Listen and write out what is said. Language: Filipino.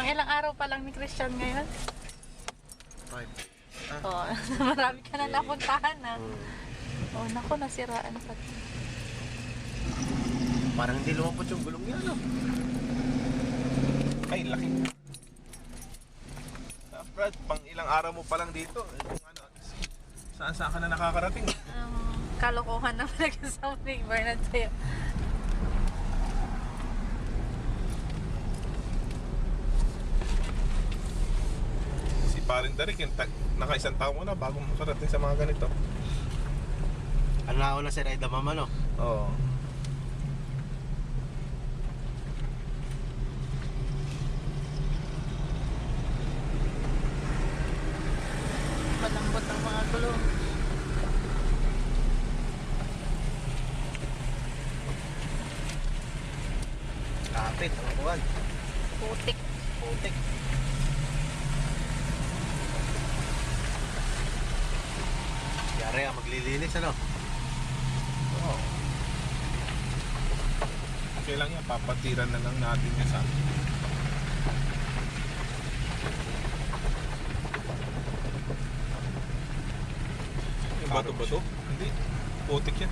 Ilang araw pa lang ni Christian ngayon. 5. Oo, marami ka na napuntahan na. Oh, naku, nasiraan pa. Parang hindi lumapot yung gulong niya, no? Ay, laki. Brad, pang ilang araw mo pa lang dito. Ano, saan ka na nakakarating? Kalokohan na talaga sa St. Bernard sa'yo. Si Paring Derek, naka-isang taon mo na bago makarating sa mga ganito. Ang nauna si Rida Mama, no? Oo. Malambot ang mga gulong. Kapit, ang kuwan. Putik. Putik. Yari ang maglilinis, ano? Oo. Okay lang yan, papatiran na lang natin yan sa yung bato-bato? Hindi, putik yan.